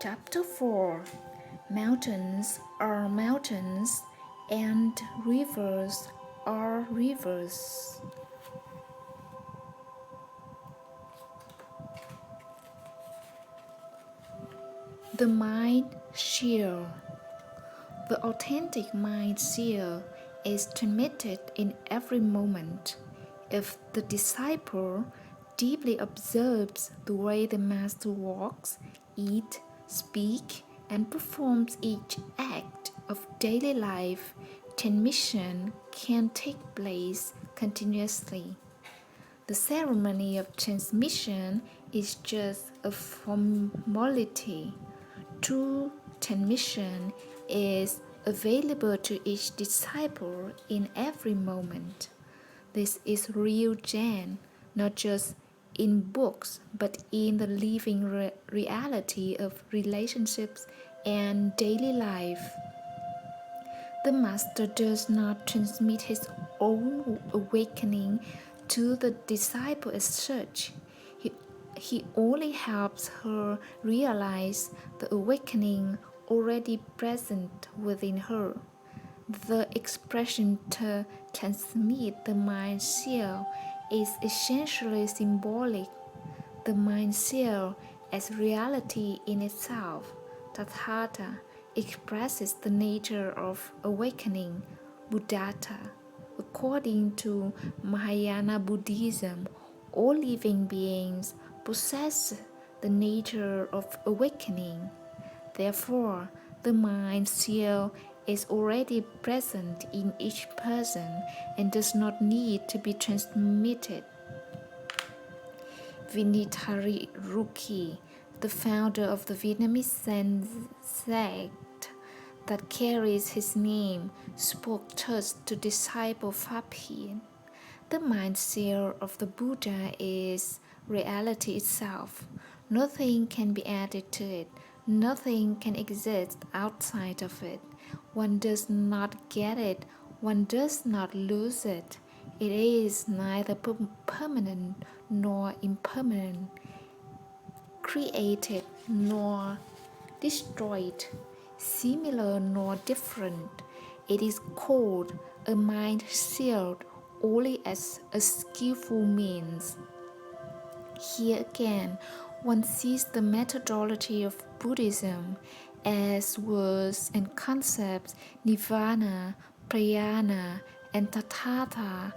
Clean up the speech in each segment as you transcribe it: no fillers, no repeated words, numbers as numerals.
Chapter 4. Mountains are mountains and rivers are rivers. The mind seer. The authentic mind seer is transmitted in every moment. If the disciple deeply observes the way the master walks, eats, speaks, and performs each act of daily life, transmission can take place continuously. The ceremony of transmission is just a formality. True transmission is available to each disciple in every moment. This is real Zen, not just in books, but in the living reality of relationships and daily life. The master does not transmit his own awakening to the disciple as such. He only helps her realize the awakening already present within her. The expression to transmit the mind seer is essentially symbolic. The mind seer as reality in itself, Tathata, expresses the nature of awakening, Buddhata. According to Mahayana Buddhism, all living beings possess the nature of awakening. Therefore, the mind seer is already present in each person and does not need to be transmitted. Vinitari Ruki, the founder of the Vietnamese Zen sect that carries his name, spoke thus to disciple Fapien. The mind seer of the Buddha is reality itself. Nothing can be added to it. Nothing can exist outside of it. One does not get it. One does not lose it. It is neither permanent nor impermanent, created nor destroyed, similar nor different. It is called a mind seared only as a skillful means. Here again, one sees the methodology of Buddhism as words and concepts. Nirvana, prayana, and tathata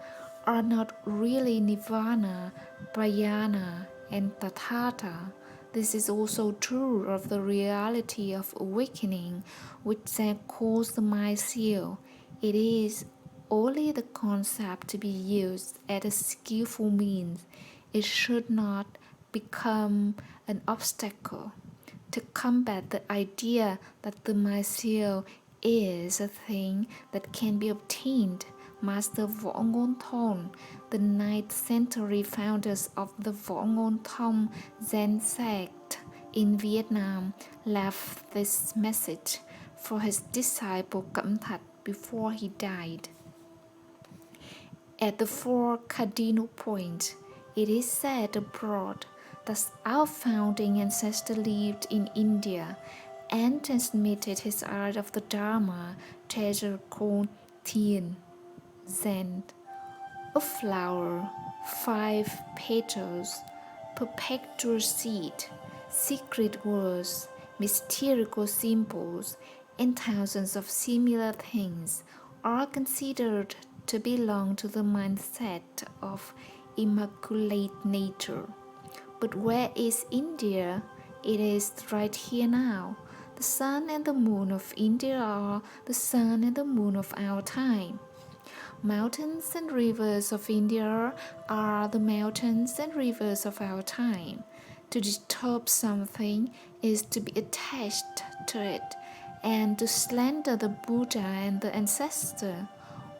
are not really nirvana, prayana, and tathata. This is also true of the reality of awakening, which Zen calls the mind seer. It is only the concept to be used as a skillful means. It should not become an obstacle. To combat the idea that the mind seer is a thing that can be obtained, Master Vo Ngon Thong, the 9th-century founders of the Vo Ngon Thong Zen sect in Vietnam, left this message for his disciple Thich Nhat before he died. At the 4 cardinal points, it is said abroad that our founding ancestor lived in India and transmitted his art of the Dharma treasure called Thien, Zen, a flower, 5 petals, perpetual seed, secret words, mystical symbols, and thousands of similar things are considered to belong to the mindset of immaculate nature. But where is India? It is right here now. The sun and the moon of India are the sun and the moon of our time. Mountains and rivers of India are the mountains and rivers of our time. To disturb something is to be attached to it, and to slander the Buddha and the ancestor.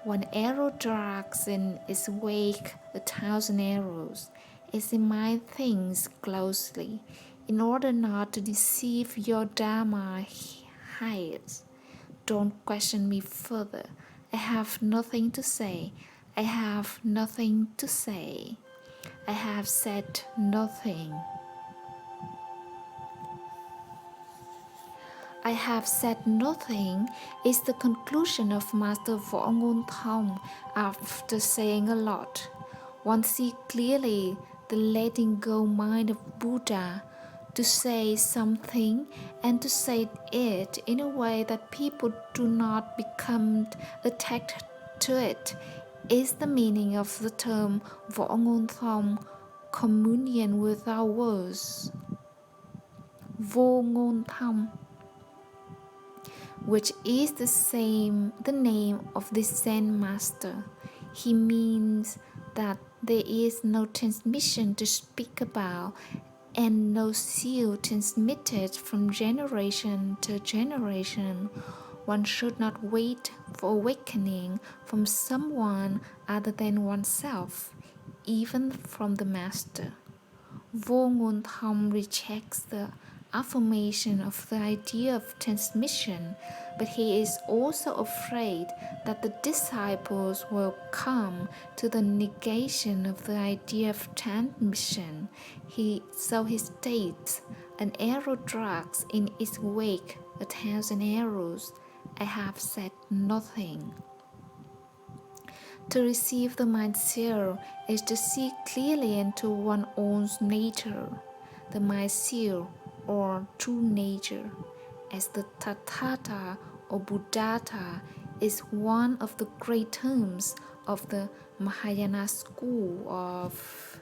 One arrow drags in its wake 1,000 arrows. Examine things closely, in order not to deceive your Dharma heights. Don't question me further. I have nothing to say. I have nothing to say. I have said nothing. I have said nothing is the conclusion of Master Võ Thong after saying a lot. One sees clearly the letting go mind of Buddha to say something and to say it in a way that people do not become attached to it is the meaning of the term Võ Thong, communion without words. Vô Ngôn Thong, which is the name of this Zen master. He means that there is no transmission to speak about and no seal transmitted from generation to generation. One should not wait for awakening from someone other than oneself, even from the master. Vô Ngôn Thong rejects the affirmation of the idea of transmission, but he is also afraid that the disciples will come to the negation of the idea of transmission. So he states, an arrow drags in its wake 1,000 arrows. I have said nothing. To receive the mind seal is to see clearly into one's own nature, the mind seal or true nature, as the Tathata or Buddhata is one of the great terms of the Mahayana school of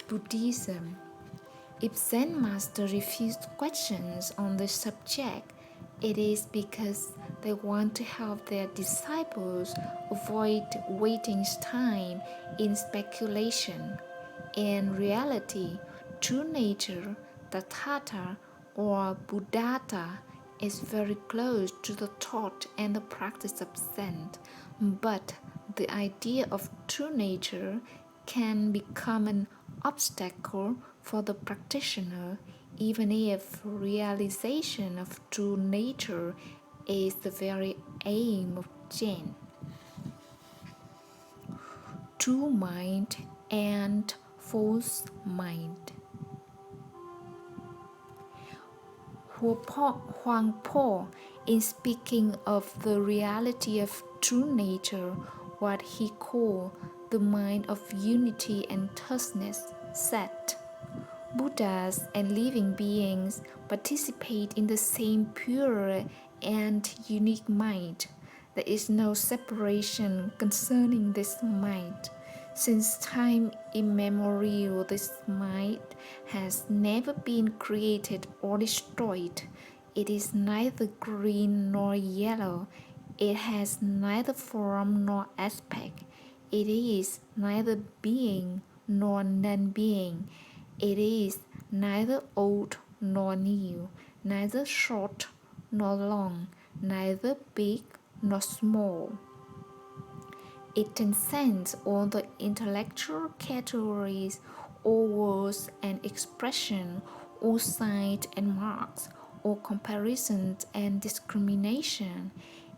Buddhism. If Zen master refused questions on the subject, it is because they want to help their disciples avoid wasting time in speculation. In reality, true nature, Tathata or Buddhata, is very close to the thought and the practice of Zen, but the idea of true nature can become an obstacle for the practitioner, even if realization of true nature is the very aim of Zen. True mind and false mind. Huang Po, in speaking of the reality of true nature, what he called the mind of unity and thusness, said, Buddhas and living beings participate in the same pure and unique mind. There is no separation concerning this mind. Since time immemorial, this mind has never been created or destroyed. It is neither green nor yellow. It has neither form nor aspect. It is neither being nor non-being. It is neither old nor new, neither short nor long, neither big nor small. It transcends all the intellectual categories, all words and expression, all signs and marks, all comparisons and discrimination.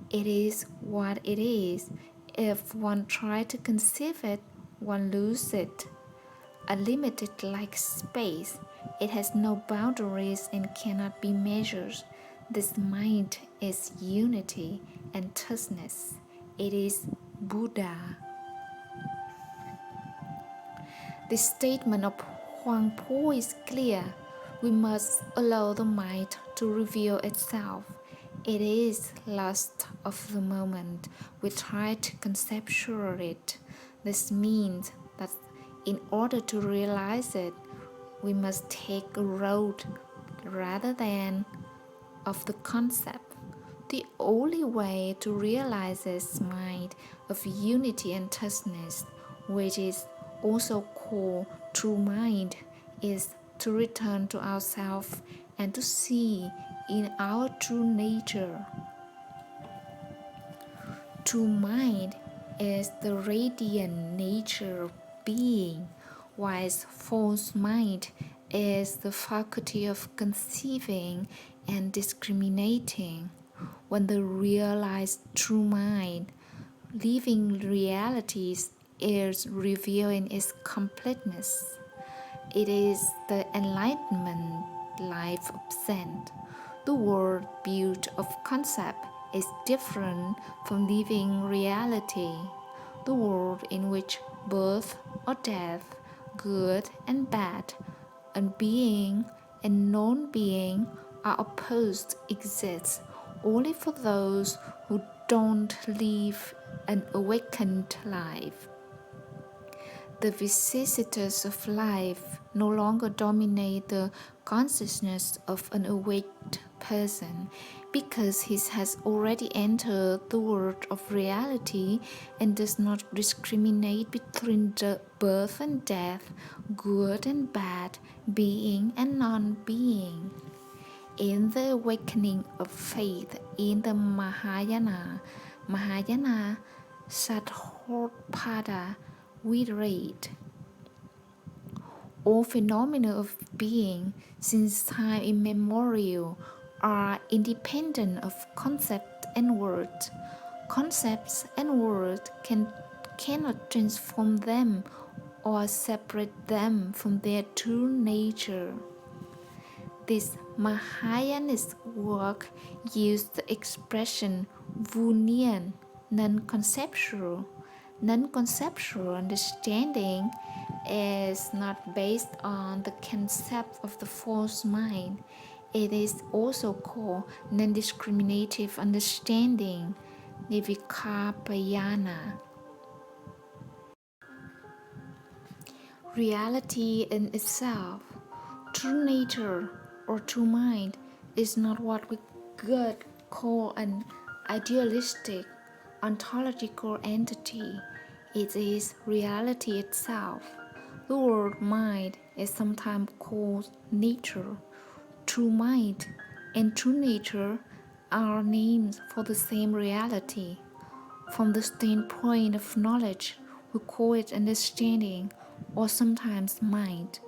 It is what it is. If one tries to conceive it, one loses it. Unlimited like space, it has no boundaries and cannot be measured. This mind is unity and thusness. It is Buddha. The statement of Huang Po is clear. We must allow the mind to reveal itself. It is lust of the moment. We try to conceptualize it. This means that in order to realize it, we must take a road rather than of the concept. The only way to realize this mind of unity and thusness, which is also called true mind, is to return to ourselves and to see in our true nature. True mind is the radiant nature of being, whilst false mind is the faculty of conceiving and discriminating. When the realized true mind, living realities, is revealed in its completeness, it is the enlightenment life of Zen. The world built of concept is different from living reality. The world in which birth or death, good and bad, and being and non-being are opposed exists only for those who don't live an awakened life. The vicissitudes of life no longer dominate the consciousness of an awaked person because he has already entered the world of reality and does not discriminate between the birth and death, good and bad, being and non-being. In the awakening of faith in the Mahayana Satthopada, we read, all phenomena of being since time immemorial are independent of concept and word. Concepts and words cannot transform them or separate them from their true nature. This Mahayanist work used the expression Vunian, non-conceptual. Non-conceptual understanding is not based on the concept of the false mind. It is also called non-discriminative understanding, Nivikapayana. Reality in itself, true nature or true mind, is not what we could call an idealistic ontological entity. It is reality itself. The word mind is sometimes called nature. True mind and true nature are names for the same reality. From the standpoint of knowledge, we call it understanding or sometimes mind.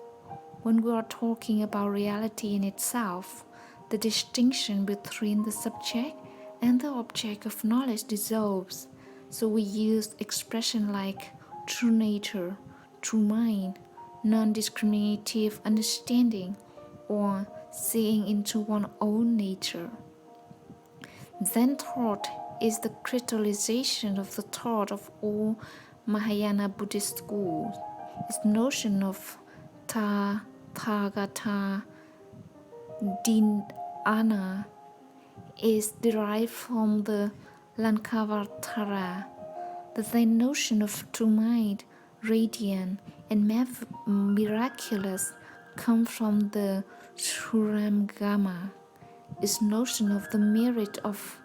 When we are talking about reality in itself, the distinction between the subject and the object of knowledge dissolves, so we use expressions like true nature, true mind, non-discriminative understanding, or seeing into one's own nature. Zen thought is the crystallization of the thought of all Mahayana Buddhist schools. Its notion of Tathagata Dhyana is derived from the Lankavatara. The Zen notion of true mind, radiant and miraculous, comes from the Suramgama. Its notion of the merit of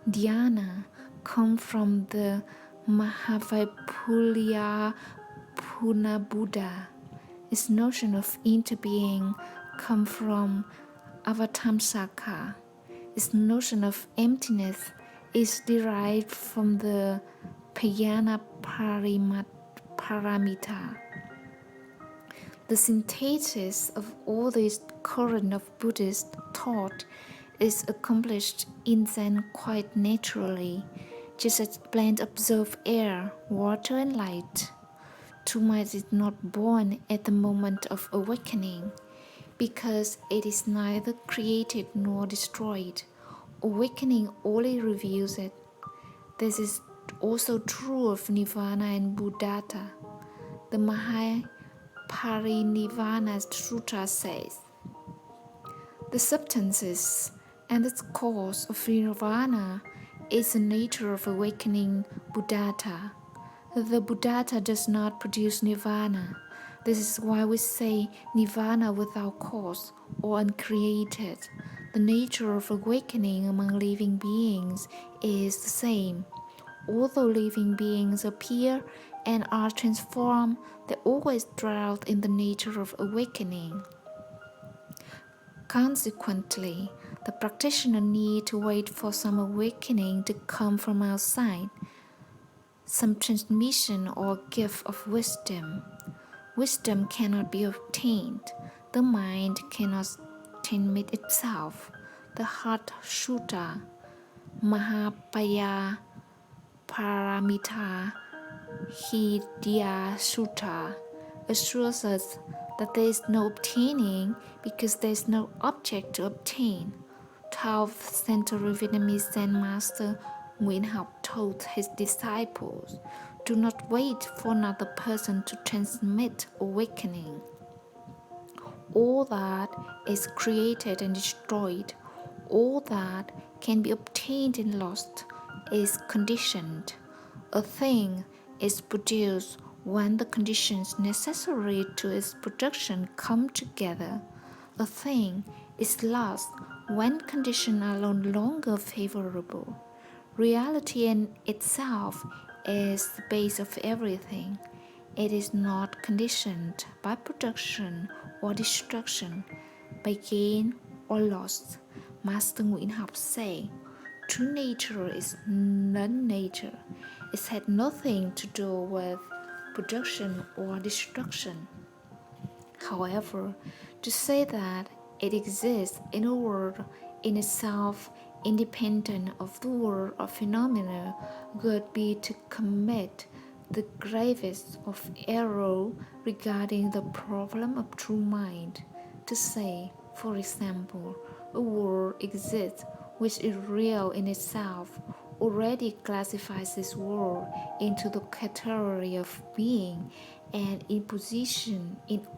dhyana comes from the Mahavipulya Buddha. Its notion of interbeing comes from Avatamsaka. Its notion of emptiness is derived from the Payana Paramita. The synthesis of all this current of Buddhist thought is accomplished in Zen quite naturally, just as plants absorb air, water, and light. True mind is not born at the moment of awakening, because it is neither created nor destroyed. Awakening only reveals it. This is also true of Nirvana and Buddhata. The Mahaparinirvana Sutra says, the substances and its cause of nirvana is the nature of awakening Buddhata. The Buddhata does not produce nirvana. This is why we say nirvana without cause or uncreated. The nature of awakening among living beings is the same. Although living beings appear and are transformed, they always dwell in the nature of awakening. Consequently, the practitioner needs to wait for some awakening to come from outside, some transmission or gift of wisdom. Wisdom cannot be obtained. The mind cannot transmit itself. The Heart Sutta, Mahapaya Paramita Hidya Sutta, assures us that there is no obtaining because there is no object to obtain. 12th-century Vietnamese Zen master Nguyễn Học told his disciples, "Do not wait for another person to transmit awakening. All that is created and destroyed, all that can be obtained and lost, is conditioned. A thing is produced when the conditions necessary to its production come together. A thing is lost when conditions are no longer favorable. Reality in itself is the base of everything. It is not conditioned by production or destruction, by gain or loss." Master Nguyễn Học say, "True nature is non-nature. It had nothing to do with production or destruction." However, to say that it exists in a world in itself independent of the world of phenomena would be to commit the gravest of error regarding the problem of true mind. To say, for example, a world exists which is real in itself already classifies this world into the category of being and in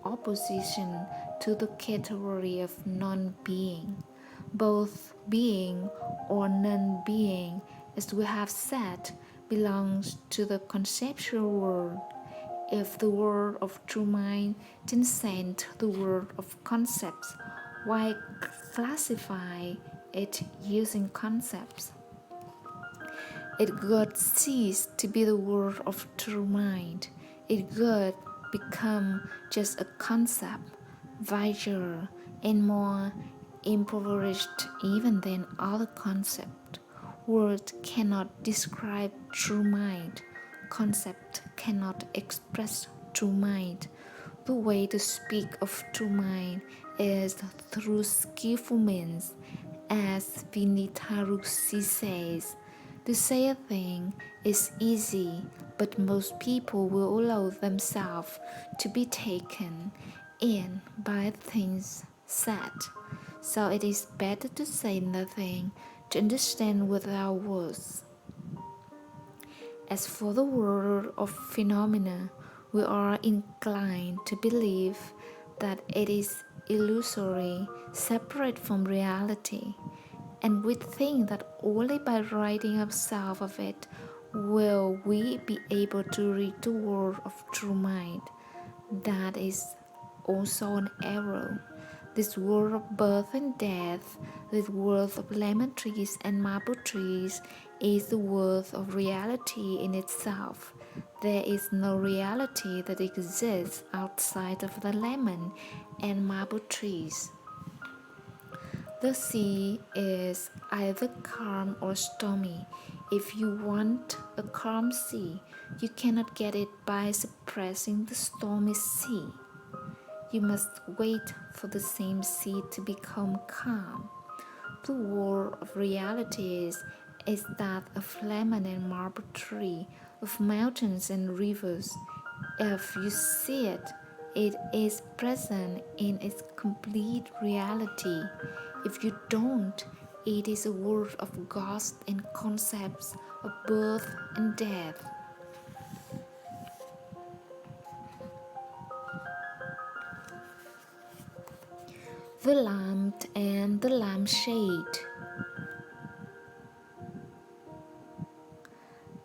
opposition to the category of non-being. Both being or non-being, as we have said, belongs to the conceptual world. If the world of true mind transcends the world of concepts, why classify it using concepts? It would cease to be the world of true mind. It would become just a concept, vaguer and more impoverished even than other concepts. Words cannot describe true mind. Concept cannot express true mind. The way to speak of true mind is through skillful means, as Vinitarusi says. To say a thing is easy, but most people will allow themselves to be taken in by things said. So it is better to say nothing, to understand without words. As for the world of phenomena, we are inclined to believe that it is illusory, separate from reality, and we think that only by ridding ourselves of it will we be able to reach the world of true mind. That is also an error. This world of birth and death, this world of lemon trees and marble trees, is the world of reality in itself. There is no reality that exists outside of the lemon and marble trees. The sea is either calm or stormy. If you want a calm sea, you cannot get it by suppressing the stormy sea. You must wait for the same sea to become calm. The world of realities is that of lemon and marble tree, of mountains and rivers. If you see it, it is present in its complete reality. If you don't, it is a world of ghosts and concepts of birth and death. The lamp and the lampshade.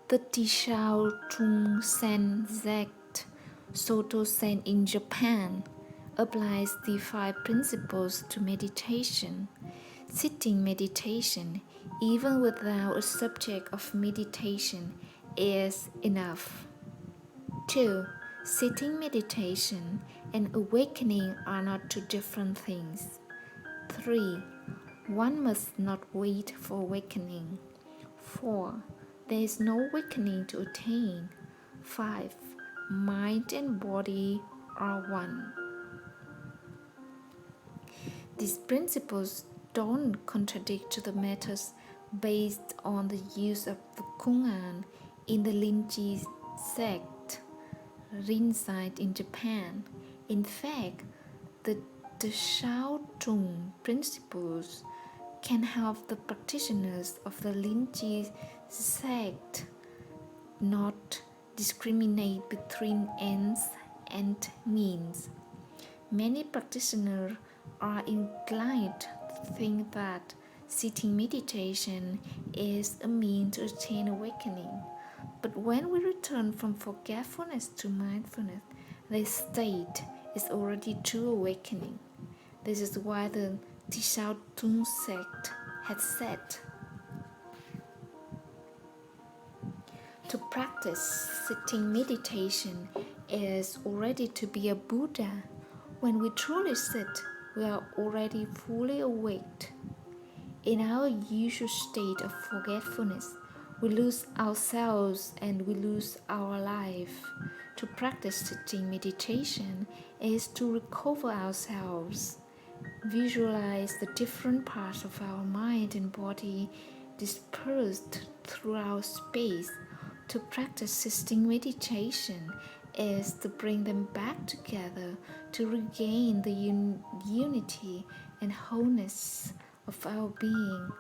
The Tishao Chung Sen Zect Soto Sen in Japan applies the 5 principles to meditation. Sitting meditation, even without a subject of meditation, is enough. 2. Sitting meditation and awakening are not two different things. 3. One must not wait for awakening. 4. There is no awakening to attain. 5. Mind and body are one. These principles don't contradict the methods based on the use of the koans in the Rinzai sect, Rinzai in Japan. In fact, the Shao Tung principles can help the practitioners of the Linji sect not discriminate between ends and means. Many practitioners are inclined to think that sitting meditation is a means to attain awakening. But when we return from forgetfulness to mindfulness, this state is already true awakening. This is why the Thich Nhat Hanh sect had said, to practice sitting meditation is already to be a Buddha. When we truly sit, we are already fully awake. In our usual state of forgetfulness, we lose ourselves and we lose our life. To practice sitting meditation is to recover ourselves. Visualize the different parts of our mind and body dispersed throughout space. To practice sitting meditation is to bring them back together, to regain the unity and wholeness of our being,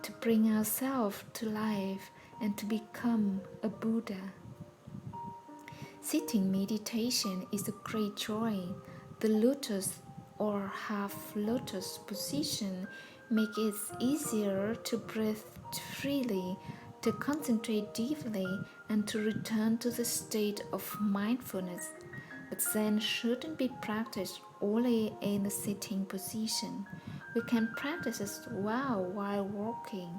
to bring ourselves to life and to become a Buddha. Sitting meditation is a great joy. The lotus or half lotus position makes it easier to breathe freely, to concentrate deeply, and to return to the state of mindfulness. But Zen shouldn't be practiced only in the sitting position. We can practice as well while walking,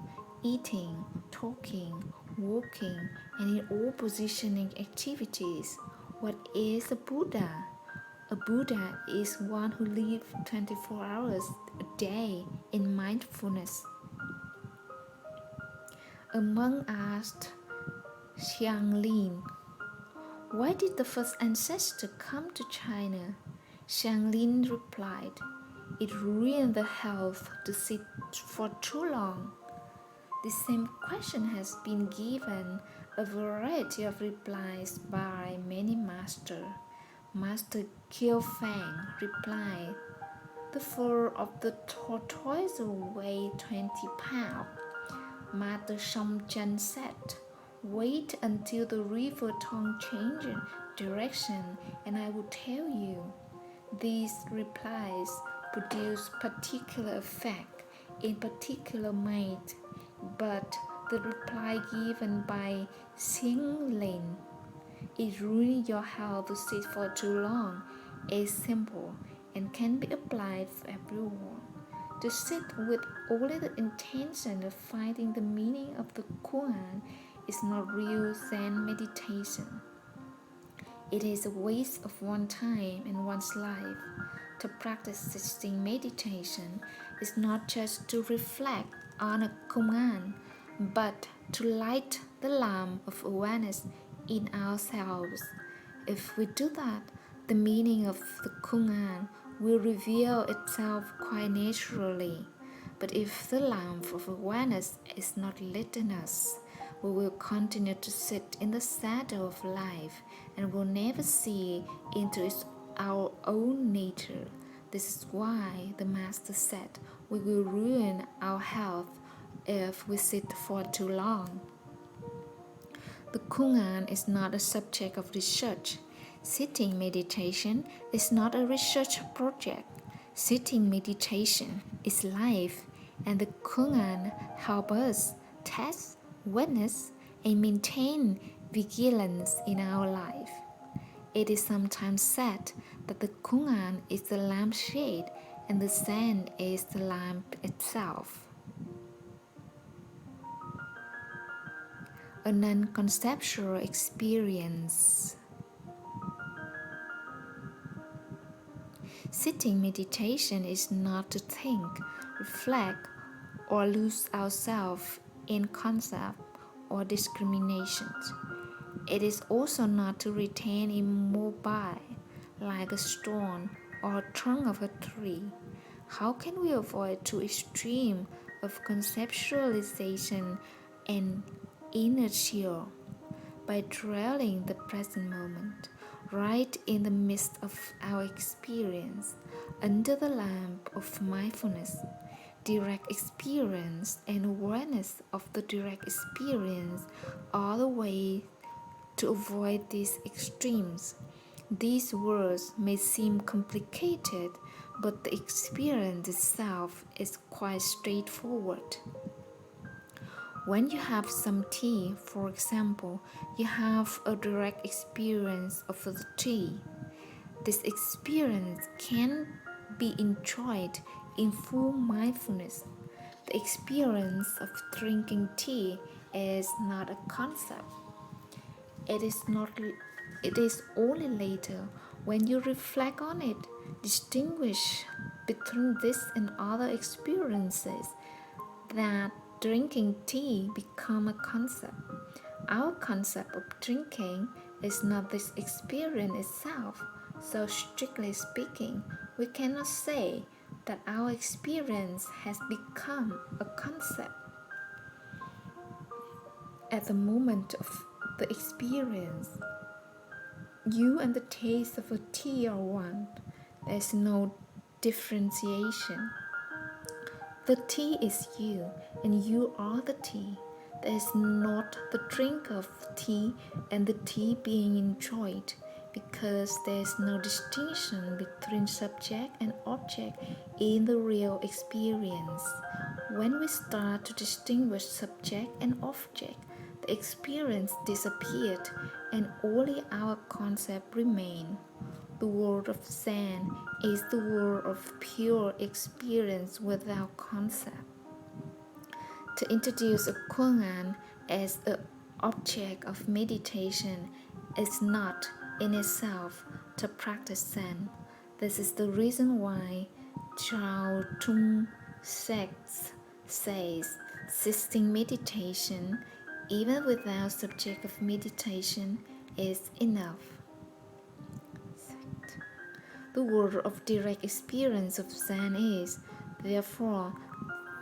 eating, talking, walking, and in all positioning activities. What is a Buddha? A Buddha is one who lives 24 hours a day in mindfulness. A monk asked Xiang Lin, "Why did the first ancestor come to China?" Xiang Lin replied, "It ruined the health to sit for too long." The same question has been given a variety of replies by many masters. Master Kiao Fang replied, "The fur of the tortoise weighs 20 pounds. Master Song Chen said, "Wait until the river Tong changes direction and I will tell you." These replies produce particular effect in particular mind, but the reply given by Xiang Lin, "It ruins your health to sit for too long," is simple and can be applied for everyone. To sit with only the intention of finding the meaning of the koan is not real Zen meditation. It is a waste of one's time and one's life. To practice sitting meditation is not just to reflect on a koan, but to light the lamp of awareness in ourselves. If we do that, the meaning of the koan will reveal itself quite naturally. But if the lamp of awareness is not lit in us, we will continue to sit in the shadow of life and will never see into our own nature. This is why the Master said we will ruin our health if we sit for too long. The koan is not a subject of research. Sitting meditation is not a research project. Sitting meditation is life, and the koan helps us test, witness, and maintain vigilance in our life. It is sometimes said that the koan is the lampshade and the Zen is the lamp itself. A non-conceptual experience. Sitting meditation is not to think, reflect, or lose ourselves in concept or discriminations. It is also not to retain immobile like a stone or a trunk of a tree. How can we avoid two extremes of conceptualization and inertia? By dwelling the present moment, right in the midst of our experience, under the lamp of mindfulness. direct experience and awareness of the direct experience are the way to avoid these extremes. These words may seem complicated, but the experience itself is quite straightforward. When you have some tea, for example, you have a direct experience of the tea. This experience can be enjoyed in full mindfulness. The experience of drinking tea is not a concept. It is only later, when you reflect on it, distinguish between this and other experiences, that drinking tea become a concept. Our concept of drinking is not this experience itself, so strictly speaking, we cannot say that our experience has become a concept. At the moment of the experience, you and the taste of a tea are one. There is no differentiation. The tea is you, and you are the tea. There is not the drink of tea and the tea being enjoyed, because there is no distinction between subject and object in the real experience. When we start to distinguish subject and object, the experience disappeared and only our concept remained. The world of Zen is the world of pure experience without concept. To introduce a koan as an object of meditation is not in itself to practice Zen. This is the reason why Tran Thai Tong says sitting meditation, even without subject of meditation, is enough. The world of direct experience of Zen is, therefore,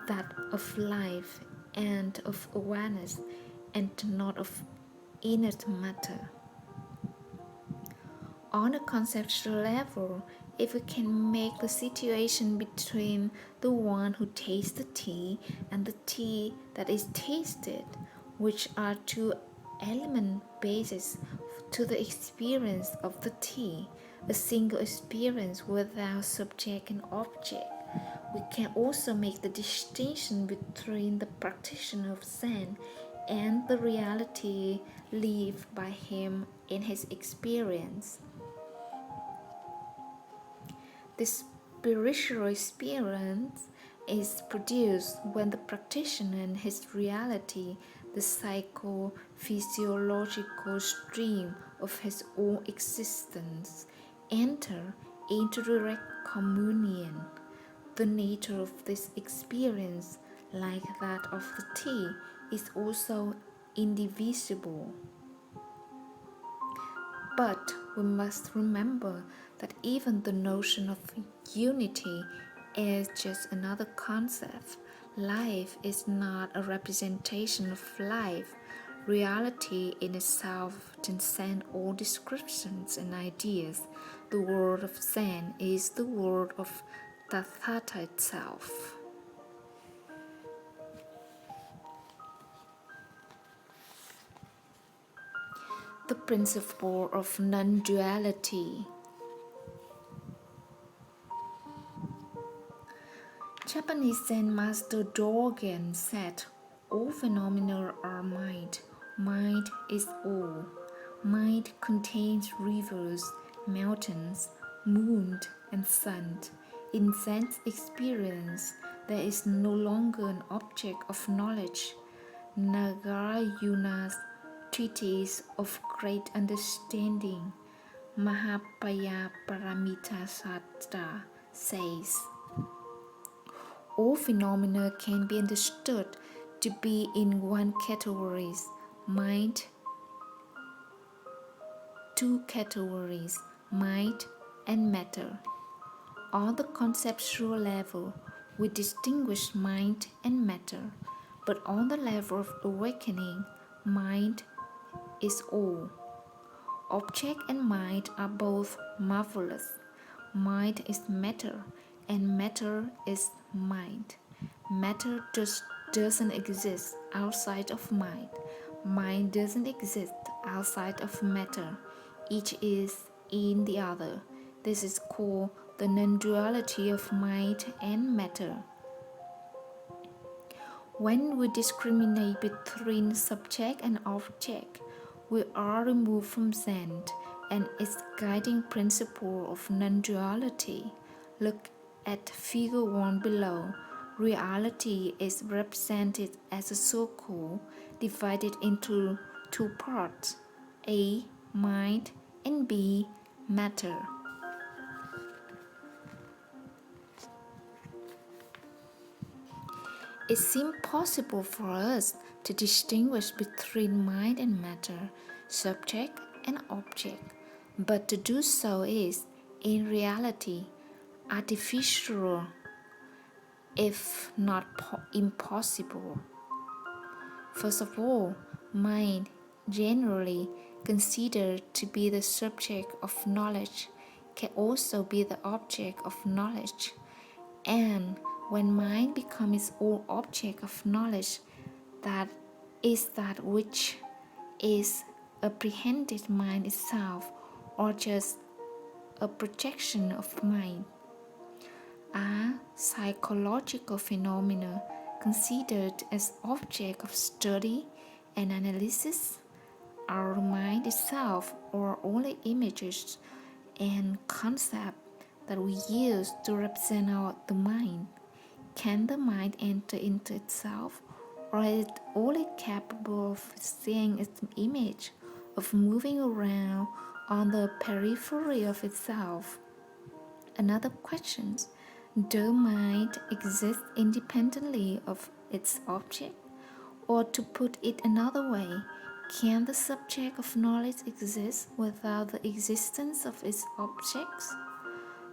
that of life and of awareness, and not of inert matter. On a conceptual level, if we can make the situation between the one who tastes the tea and the tea that is tasted, which are two element bases to the experience of the tea, a single experience without subject and object, we can also make the distinction between the practitioner of Zen and the reality lived by him in his experience. This spiritual experience is produced when the practitioner and his reality, the psychophysiological stream of his own existence, enter into direct communion. The nature of this experience, like that of the tea, is also indivisible. But we must remember that even the notion of unity is just another concept. Life is not a representation of life. Reality in itself transcends all descriptions and ideas. The world of Zen is the world of Tathata itself. The principle of non-duality. Japanese Zen master Dogen said, all phenomena are mind. Mind is all. Mind contains rivers, mountains, moon, and sun. In Zen's experience, there is no longer an object of knowledge. Nagarjuna's treatise of great understanding, Mahapaya Paramita Satra, says, all phenomena can be understood to be in one category, mind, two categories, mind and matter. On the conceptual level, we distinguish mind and matter, but on the level of awakening, mind is all. Object and mind are both marvelous. Mind is matter, and matter is mind. Matter just doesn't exist outside of mind. Mind doesn't exist outside of matter. Each is in the other. This is called the non-duality of mind and matter. When we discriminate between subject and object, we are removed from Zen and its guiding principle of non-duality. Look at figure 1 below. Reality is represented as a circle divided into two parts, A, mind, and B, matter. It seems possible for us to distinguish between mind and matter, subject and object, but to do so is, in reality, artificial, if not impossible. First of all, mind, generally considered to be the subject of knowledge, can also be the object of knowledge. And when mind becomes its own object of knowledge, that is that which is apprehended mind itself, or just a projection of mind, are psychological phenomena considered as object of study and analysis. Our mind itself are only images and concepts that we use to represent the mind. Can the mind enter into itself, or is it only capable of seeing its image, of moving around on the periphery of itself? Another question: does mind exist independently of its object? Or to put it another way, can the subject of knowledge exist without the existence of its objects?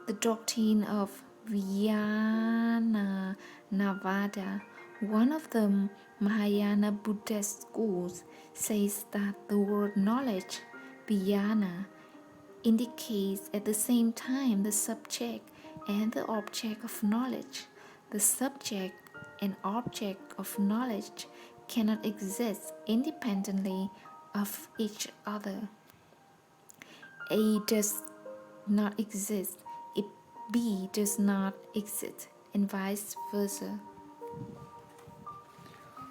The doctrine of Vijnana Navada, one of the Mahayana Buddhist schools, says that the word knowledge, Vijnana, indicates at the same time the subject and the object of knowledge. The subject and object of knowledge cannot exist independently of each other. A does not exist if B does not exist, and vice versa.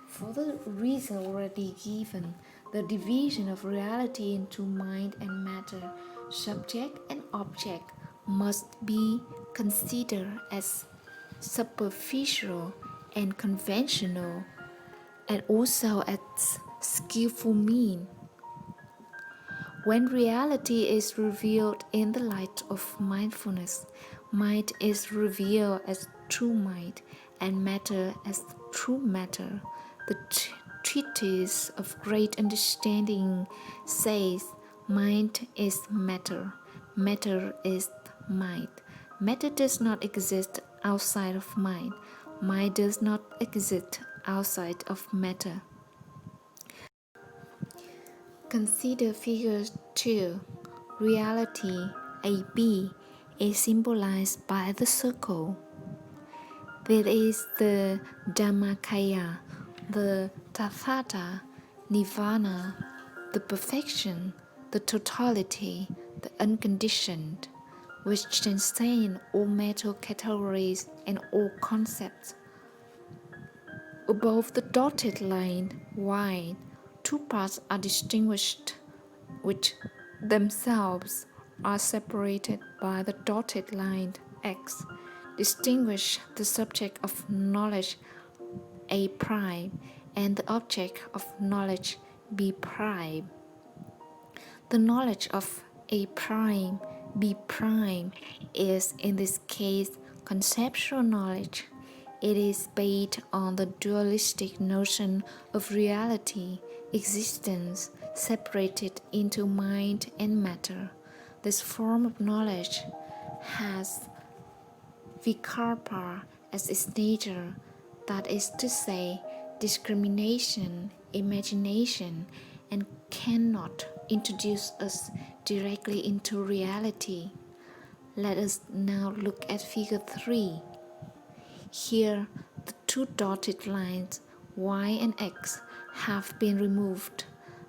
For the reason already given, the division of reality into mind and matter, subject and object, must be considered as superficial and conventional, and also as skillful means. When reality is revealed in the light of mindfulness, mind is revealed as true mind and matter as true matter. The treatise of great understanding says, mind is matter, matter is mind. Matter does not exist outside of mind, mind does not exist outside of matter. Consider figure 2. Reality, AB, is symbolized by the circle. There is the Dhammakaya, the Tathata, Nirvana, the perfection, the totality, the unconditioned, which transcend all mental categories and all concepts. Above the dotted line, Y, two parts are distinguished, which themselves are separated by the dotted line X. Distinguish the subject of knowledge A prime and the object of knowledge B prime. The knowledge of A prime, B prime is in this case conceptual knowledge. It is based on the dualistic notion of reality, existence, separated into mind and matter. This form of knowledge has vikarpa as its nature, that is to say, discrimination, imagination, and cannot introduce us directly into reality. Let us now look at figure 3. Here, the two dotted lines, Y and X, have been removed.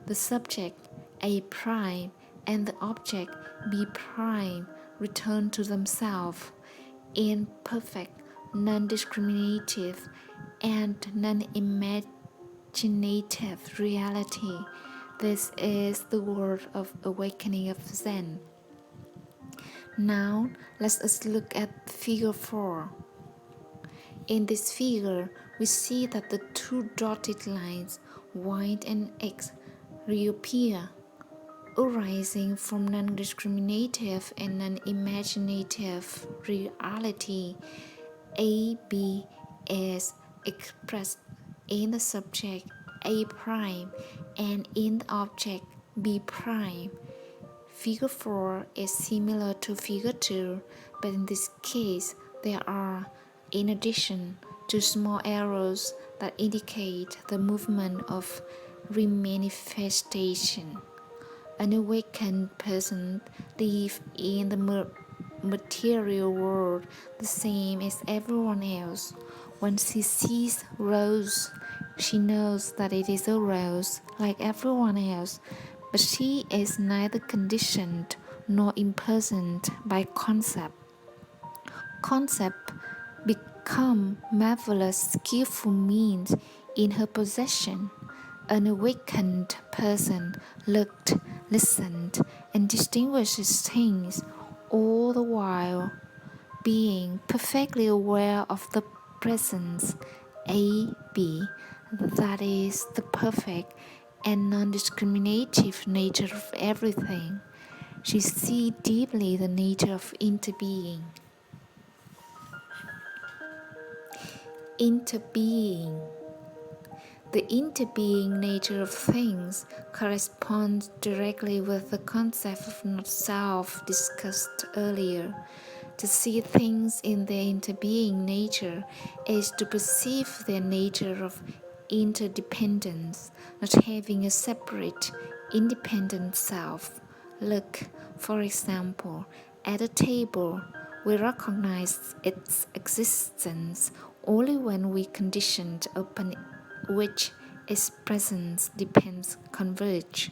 The subject, A prime, and the object, B prime, return to themselves in perfect, non-discriminative, and non-imaginative reality. This is the word of awakening of Zen. Now, let us look at figure 4. In this figure, we see that the two dotted lines, Y and X, reappear, arising from non-discriminative and non-imaginative reality. A, B is expressed in the subject A prime and in the object B prime. Figure 4 is similar to figure 2, but in this case there are, in addition, two small arrows that indicate the movement of remanifestation. An awakened person lives in the material world the same as everyone else. When she sees rose, she knows that it is a rose like everyone else, but she is neither conditioned nor imprisoned by concept. Concept become marvelous, skillful means in her possession. An awakened person looked, listened, and distinguishes things, all the while being perfectly aware of the presence, A, B, that is the perfect and non-discriminative nature of everything. She sees deeply the nature of interbeing. Interbeing. The interbeing nature of things corresponds directly with the concept of not-self discussed earlier. To see things in their interbeing nature is to perceive their nature of interdependence, not having a separate, independent self. Look, for example, at a table. We recognize its existence only when we conditioned upon which its presence depends converge.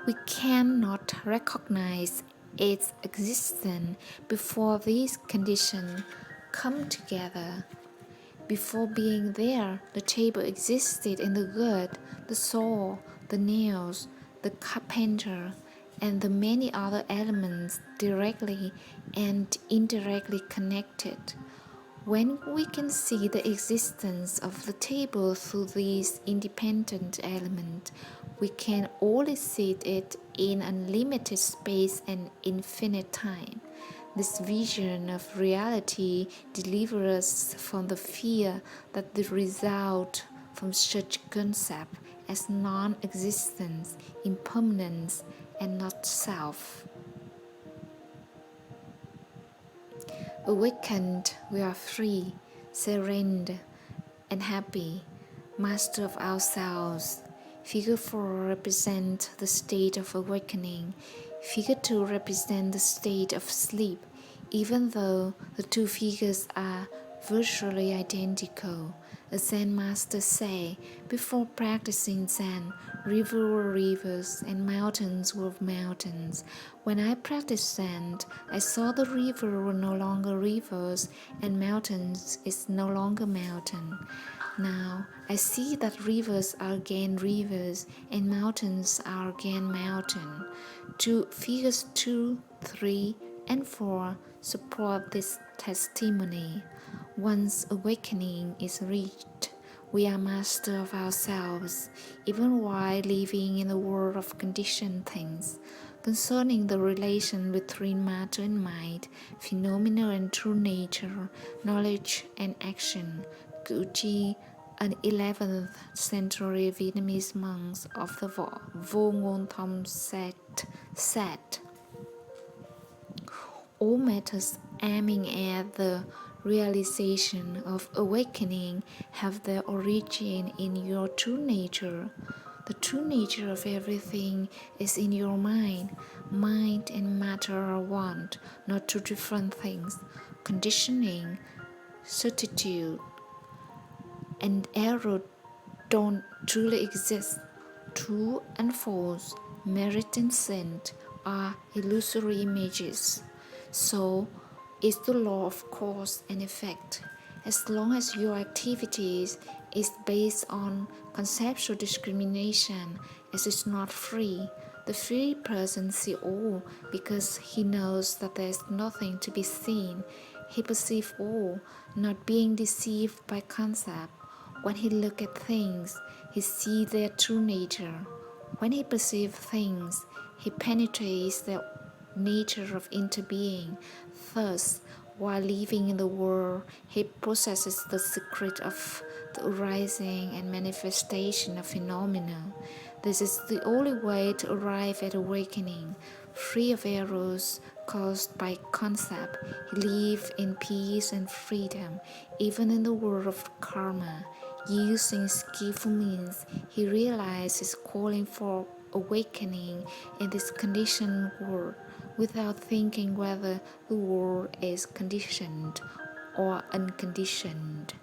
We cannot recognize its existence before these conditions come together. Before being there, the table existed in the wood, the saw, the nails, the carpenter, and the many other elements directly and indirectly connected. When we can see the existence of the table through these independent elements, we can only see it in unlimited space and infinite time. This vision of reality delivers us from the fear that the result from such concept as non-existence, impermanence, and not self. Awakened, we are free, serene, and happy, master of ourselves. Figure 4 represents the state of awakening. Figure 2 represents the state of sleep. Even though the two figures are virtually identical, a Zen master said, before practicing Zen, rivers were rivers and mountains were mountains. When I practiced Zen, I saw the rivers were no longer rivers and mountains is no longer mountain. Now I see that rivers are again rivers and mountains are again mountain. Figures 2, 3, and 4 support this testimony. Once awakening is reached, we are master of ourselves, even while living in the world of conditioned things. Concerning the relation between matter and mind, phenomena and true nature, knowledge and action, Guji, an 11th century Vietnamese monk of the Vô Ngôn Thom said, all matters aiming at the realization of awakening have their origin in your true nature. The true nature of everything is in your mind. Mind and matter are one, not two different things. Conditioning, certitude, and error don't truly exist. True and false, merit and sin are illusory images. So is the law of cause and effect. As long as your activities is based on conceptual discrimination, as it's not free, the free person sees all because he knows that there is nothing to be seen. He perceives all, not being deceived by concept. When he looks at things, he sees their true nature. When he perceives things, he penetrates their nature of interbeing. Thus, while living in the world, he possesses the secret of the arising and manifestation of phenomena. This is the only way to arrive at awakening, free of errors caused by concept. He lives in peace and freedom, even in the world of karma. Using skillful means, he realizes his calling for awakening in this conditioned world without thinking whether the world is conditioned or unconditioned.